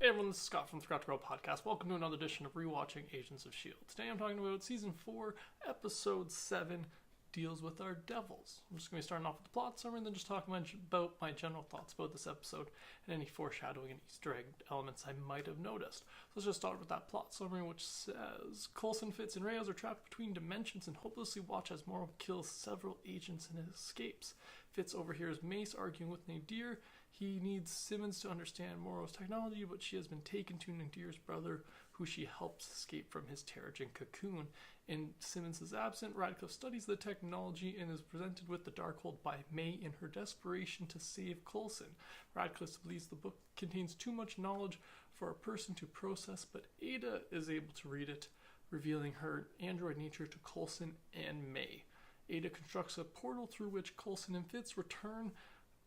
Hey everyone, this is Scott from the Scott to Grow podcast. Welcome to another edition of ReWatching Agents of S.H.I.E.L.D. Today I'm talking about Season 4, Episode 7, deals with our devils. I'm just going to be starting off with the plot summary and then just talking about my general thoughts about this episode and any foreshadowing and Easter egg elements I might have noticed. So let's just start with that plot summary, which says Coulson, Fitz, and Reyes are trapped between dimensions and hopelessly watch as Morrow kills several agents and escapes. Fitz overhears Mace arguing with Nadir. He needs Simmons to understand Morrow's technology, but she has been taken to Nadir's brother, who she helps escape from his Terrigen cocoon. In Simmons' absent, Radcliffe studies the technology and is presented with the Darkhold by May in her desperation to save Coulson. Radcliffe believes the book contains too much knowledge for a person to process, but Ada is able to read it, revealing her android nature to Coulson and May. Ada constructs a portal through which Coulson and Fitz return.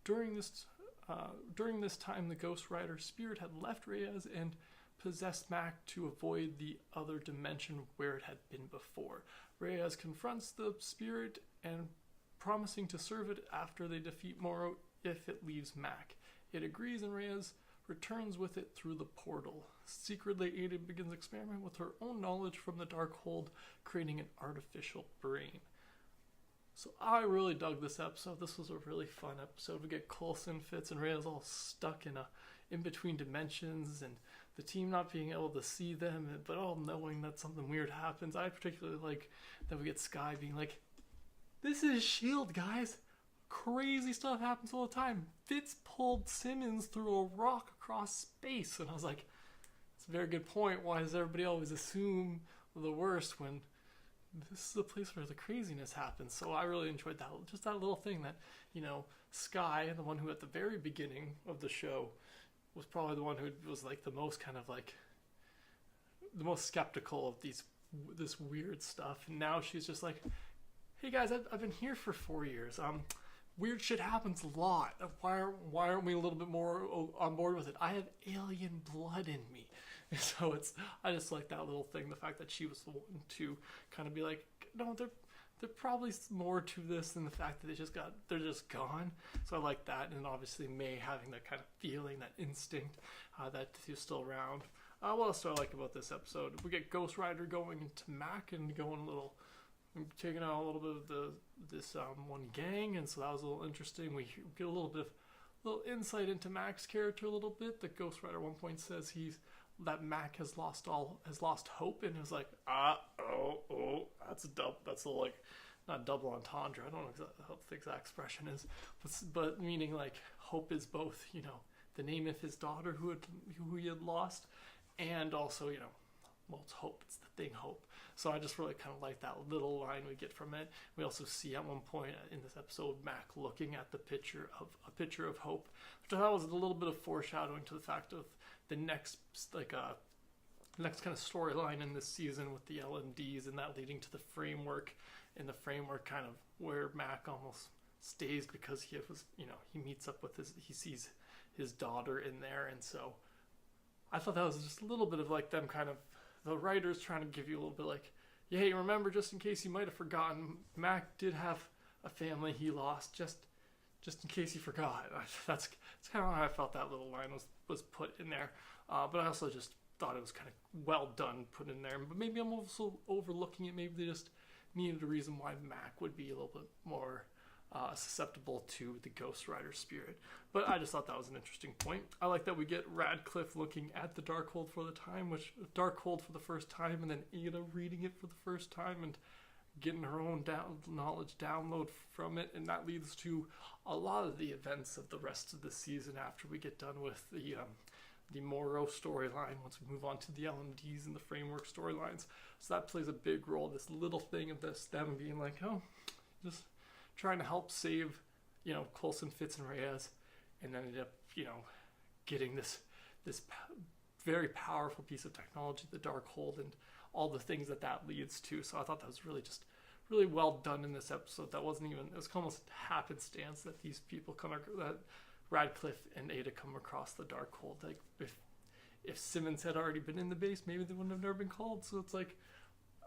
During this time, the Ghost Rider spirit had left Reyes and possessed Mac to avoid the other dimension where it had been before. Reyes confronts the spirit and promising to serve it after they defeat Morrow if it leaves Mac. It agrees and Reyes returns with it through the portal. Secretly, Ada begins experimenting with her own knowledge from the Darkhold, creating an artificial brain. So I really dug this episode. This was a really fun episode. We get Coulson, Fitz, and Reyes all stuck in between dimensions, and the team not being able to see them, but all knowing that something weird happens. I particularly like that we get Skye being like, "This is S.H.I.E.L.D., guys. Crazy stuff happens all the time. Fitz pulled Simmons through a rock across space," and I was like, "That's a very good point. Why does everybody always assume the worst when this is the place where the craziness happens?" So I really enjoyed that, just that little thing that, Skye, the one who at the very beginning of the show was probably the one who was like the most kind of like the most skeptical of this weird stuff, and now she's just like, "Hey guys, I've been here for 4 years. Weird shit happens a lot. Why aren't we a little bit more on board with it? I have alien blood in me." So I just like that little thing, the fact that she was the one to kind of be like, "No, they're probably more to this than the fact that they're just gone." So I like that, and obviously May having that kind of feeling, that instinct, that he's still around. What else do I like about this episode? We get Ghost Rider going into Mac and taking out a little bit of this one gang, and so that was a little interesting. We get a little insight into Mac's character a little bit. The Ghost Rider at one point says that Mac has lost hope, and is like, that's a little like, not double entendre. I don't know what the exact expression is, but meaning like hope is both, the name of his daughter who he had lost, and also, well, it's hope. It's the thing, hope. So I just really kind of like that little line we get from it. We also see at one point in this episode Mac looking at a picture of hope, which I thought was a little bit of foreshadowing to the fact of the next kind of storyline in this season with the LMDs, and that leading to the framework, and the framework kind of where Mac almost stays because he meets up with he sees his daughter in there, and so I thought that was just a little bit of like them kind of, the writers trying to give you a little bit like, yeah, hey, remember, just in case you might have forgotten, Mac did have a family he lost, just in case you forgot. That's kind of how I felt that little line was put in there. But I also just thought it was kind of well done put in there. But maybe I'm also overlooking it. Maybe they just needed a reason why Mac would be a little bit more susceptible to the Ghost Rider spirit. But I just thought that was an interesting point. I like that we get Radcliffe looking at the Darkhold for the first time, and then Ada reading it for the first time and getting her own knowledge download from it, and that leads to a lot of the events of the rest of the season after we get done with the Morrow storyline, once we move on to the LMDs and the framework storylines. So that plays a big role, this little thing of them being like, oh, just trying to help save, Coulson, Fitz, and Reyes, and then ended up, getting this very powerful piece of technology, the Darkhold, and all the things that leads to. So I thought that was really well done in this episode. That wasn't even, it was almost happenstance that these people that Radcliffe and Ada come across the Darkhold. Like, if Simmons had already been in the base, maybe they wouldn't have never been called. So it's like,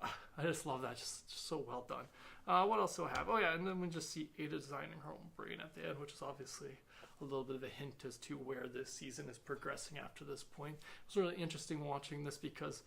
I just love that. Just so well done. What else do I have? Oh yeah, and then we just see Ada designing her own brain at the end, which is obviously a little bit of a hint as to where this season is progressing after this point. It was really interesting watching this because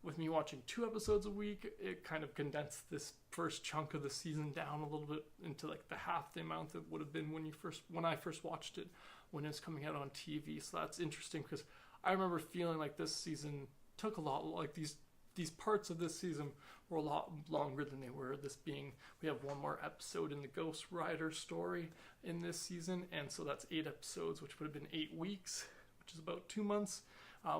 with me watching 2 episodes a week, it kind of condensed this first chunk of the season down a little bit into like the half the amount that would have been when I first watched it when it was coming out on TV. So that's interesting because I remember feeling like this season took a lot, like these parts of this season were a lot longer than they were. This being, we have one more episode in the Ghost Rider story in this season, and so that's 8 episodes, which would have been 8 weeks, which is about 2 months.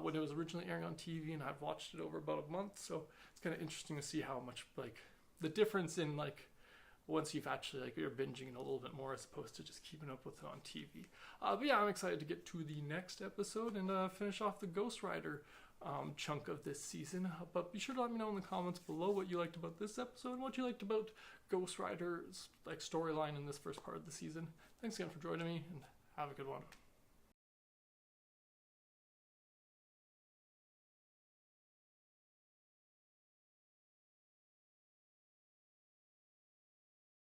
When it was originally airing on TV, and I've watched it over about a month, so it's kind of interesting to see how much like the difference in like once you've actually like you're binging it a little bit more as opposed to just keeping up with it on TV. But yeah, I'm excited to get to the next episode and finish off the Ghost Rider chunk of this season. But be sure to let me know in the comments below what you liked about this episode and what you liked about Ghost Rider's like storyline in this first part of the season. Thanks again for joining me, and have a good one.